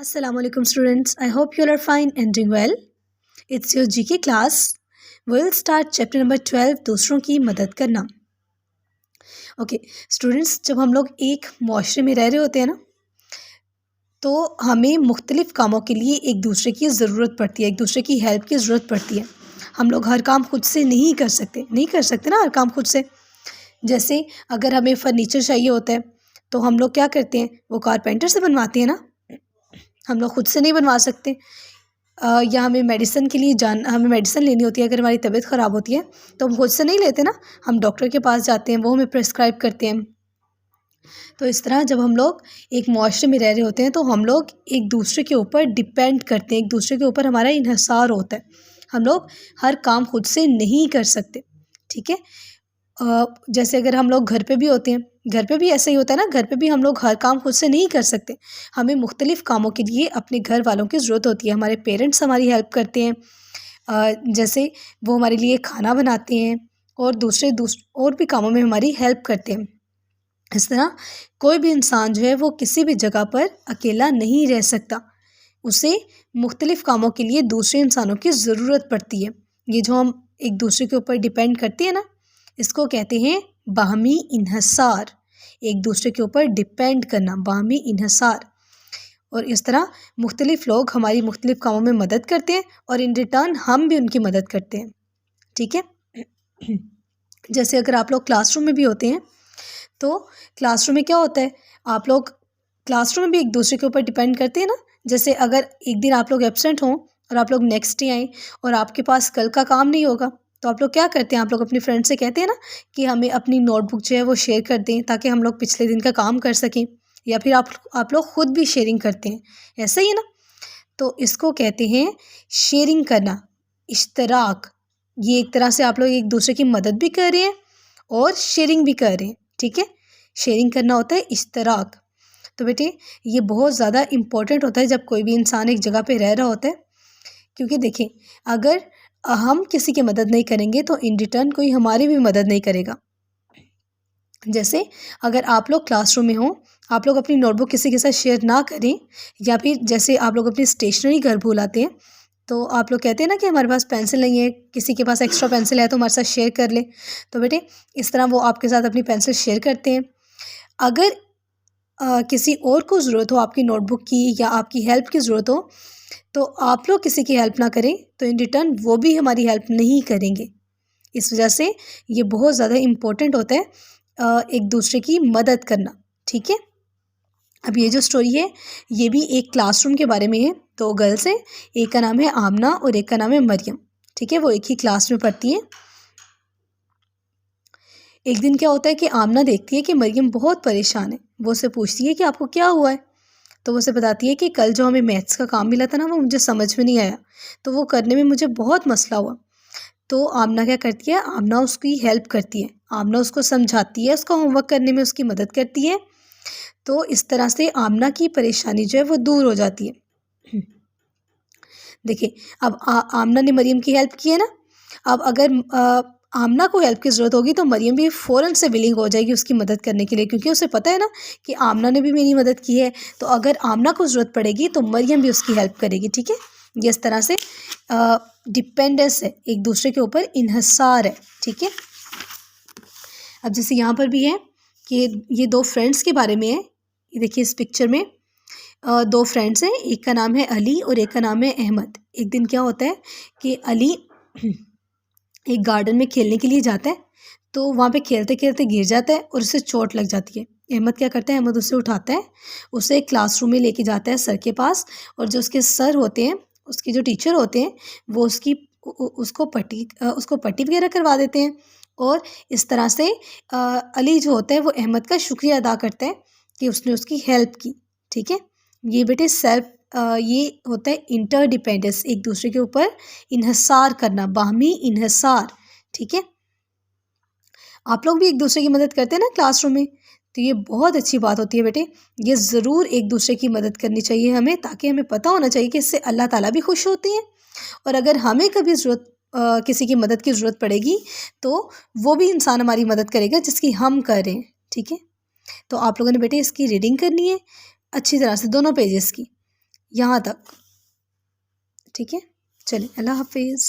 Assalamualaikum students. I hope you all are fine and doing well. It's your GK class. We'll start chapter number 12 दूसरों की मदद करना. Okay students, जब हम लोग एक माशरे में रह रहे होते हैं ना, तो हमें मुख्तलिफ़ कामों के लिए एक दूसरे की ज़रूरत पड़ती है, एक दूसरे की हेल्प की ज़रूरत पड़ती है. हम लोग हर काम खुद से नहीं कर सकते ना हर काम खुद से. जैसे अगर हमें फ़र्नीचर चाहिए होता है तो हम लोग क्या करते हैं, वो कारपेंटर से बनवाते हैं ना. हम लोग खुद से नहीं बनवा सकते. या हमें मेडिसिन के लिए हमें मेडिसिन लेनी होती है. अगर हमारी तबीयत ख़राब होती है तो हम खुद से नहीं लेते ना, हम डॉक्टर के पास जाते हैं, वो हमें प्रिस्क्राइब करते हैं. तो इस तरह जब हम लोग एक मुआशरे में रह रहे होते हैं तो हम लोग एक दूसरे के ऊपर डिपेंड करते हैं, एक दूसरे के ऊपर हमारा इन्हिसार होता है. हम लोग हर काम खुद से नहीं कर सकते. ठीक है. जैसे अगर हम लोग घर पे भी होते हैं, घर पे भी ऐसा ही होता है ना, घर पे भी हम लोग हर काम खुद से नहीं कर सकते. हमें मुख्तलिफ़ कामों के लिए अपने घर वालों की ज़रूरत होती है. हमारे पेरेंट्स हमारी हेल्प करते हैं. जैसे वो हमारे लिए खाना बनाते हैं और और भी कामों में हमारी हेल्प करते हैं. इस तरह कोई भी इंसान जो है वो किसी भी जगह पर अकेला नहीं रह सकता. उसे मुख्तलिफ़ कामों के लिए दूसरे इंसानों की ज़रूरत पड़ती है. ये जो हम एक दूसरे के ऊपर डिपेंड करते हैं ना, इसको कहते हैं बाहमी इन्हिसार. एक दूसरे के ऊपर डिपेंड करना, बाहमी इन्हिसार. और इस तरह मुख्तलिफ़ लोग हमारी मुख्तलिफ़ कामों में मदद करते हैं और इन रिटर्न हम भी उनकी मदद करते हैं. ठीक है. जैसे अगर आप लोग क्लासरूम में भी होते हैं तो क्लासरूम में क्या होता है, आप लोग क्लासरूम में भी एक दूसरे के ऊपर डिपेंड करते हैं ना. जैसे अगर एक दिन आप लोग एब्सेंट हों और आप लोग नेक्स्ट डे आएँ और आपके पास कल का काम नहीं होगा, तो आप लोग क्या करते हैं, आप लोग अपने फ्रेंड से कहते हैं ना कि हमें अपनी नोटबुक जो है वो शेयर कर दें ताकि हम लोग पिछले दिन का काम कर सकें. या फिर आप लोग ख़ुद भी शेयरिंग करते हैं, ऐसा ही है ना. तो इसको कहते हैं शेयरिंग करना, इश्तराक. ये एक तरह से आप लोग एक दूसरे की मदद भी कर रहे हैं और शेयरिंग भी कर रहे हैं. ठीक है. शेयरिंग करना होता है इश्तराक. तो बेटे ये बहुत ज़्यादा इम्पोर्टेंट होता है जब कोई भी इंसान एक जगह पे रह रहा होता है. क्योंकि देखें, अगर हम किसी की मदद नहीं करेंगे तो इन रिटर्न कोई हमारी भी मदद नहीं करेगा. जैसे अगर आप लोग क्लासरूम में हो, आप लोग अपनी नोटबुक किसी के साथ शेयर ना करें, या फिर जैसे आप लोग अपनी स्टेशनरी घर भूल आते हैं तो आप लोग कहते हैं ना कि हमारे पास पेंसिल नहीं है, किसी के पास एक्स्ट्रा पेंसिल है तो हमारे साथ शेयर कर ले. तो बेटे इस तरह वो आपके साथ अपनी पेंसिल शेयर करते हैं. अगर किसी और को ज़रूरत हो आपकी नोटबुक की या आपकी हेल्प की ज़रूरत हो, तो आप लोग किसी की हेल्प ना करें तो इन रिटर्न वो भी हमारी हेल्प नहीं करेंगे. इस वजह से ये बहुत ज़्यादा इम्पोर्टेंट होता है एक दूसरे की मदद करना. ठीक है. अब ये जो स्टोरी है ये भी एक क्लासरूम के बारे में है. 2 गर्ल्स हैं, एक का नाम है आमना और एक का नाम है मरियम. ठीक है. वो एक ही क्लास में पढ़ती हैं. एक दिन क्या होता है कि आमना देखती है कि मरियम बहुत परेशान है. वो उससे पूछती है कि आपको क्या हुआ है. तो वो उसे बताती है कि कल जो हमें मैथ्स का काम मिला था ना, वो मुझे समझ में नहीं आया, तो वो करने में मुझे बहुत मसला हुआ. तो आमना क्या करती है, आमना उसकी हेल्प करती है. आमना उसको समझाती है, उसका होमवर्क करने में उसकी मदद करती है. तो इस तरह से आमना की परेशानी जो है वो दूर हो जाती है. देखिए अब आमना ने मरियम की हेल्प की है ना. अब अगर आमना को हेल्प की ज़रूरत होगी तो मरियम भी फ़ौरन से विलिंग हो जाएगी उसकी मदद करने के लिए, क्योंकि उसे पता है ना कि आमना ने भी मेरी मदद की है, तो अगर आमना को ज़रूरत पड़ेगी तो मरियम भी उसकी हेल्प करेगी. ठीक है. ये इस तरह से डिपेंडेंस है, एक दूसरे के ऊपर इन्हिसार है. ठीक है. अब जैसे यहाँ पर भी है कि ये 2 फ्रेंड्स के बारे में है. ये देखिए इस पिक्चर में 2 फ्रेंड्स हैं, एक का नाम है अली और एक का नाम है अहमद. एक दिन क्या होता है कि अली एक गार्डन में खेलने के लिए जाता है, तो वहाँ पे खेलते खेलते गिर जाता है और उसे चोट लग जाती है. अहमद क्या करता है, अहमद उसे उठाता है, उसे क्लासरूम में लेके जाता है सर के पास, और जो उसके सर होते हैं, उसके जो टीचर होते हैं, वो उसको पट्टी वगैरह करवा देते हैं. और इस तरह से अली जो होता है वो अहमद का शुक्रिया अदा करता है कि उसने उसकी हेल्प की. ठीक है. ये बेटे ये होता है इंटरडिपेंडेंस, एक दूसरे के ऊपर इन्हिसार करना, बाहमी इन्हिसार. ठीक है. आप लोग भी एक दूसरे की मदद करते हैं ना क्लासरूम में, तो ये बहुत अच्छी बात होती है बेटे. ये ज़रूर एक दूसरे की मदद करनी चाहिए हमें, ताकि हमें पता होना चाहिए कि इससे अल्लाह ताला भी खुश होते हैं. और अगर हमें कभी किसी की मदद की ज़रूरत पड़ेगी तो वो भी इंसान हमारी मदद करेगा जिसकी हम कर रहे हैं. ठीक है. तो आप लोगों ने बेटे इसकी रीडिंग करनी है अच्छी तरह से, दोनों पेजेस की. यहाँ तक। ठीक है, चलिए अल्लाह हाफिज़।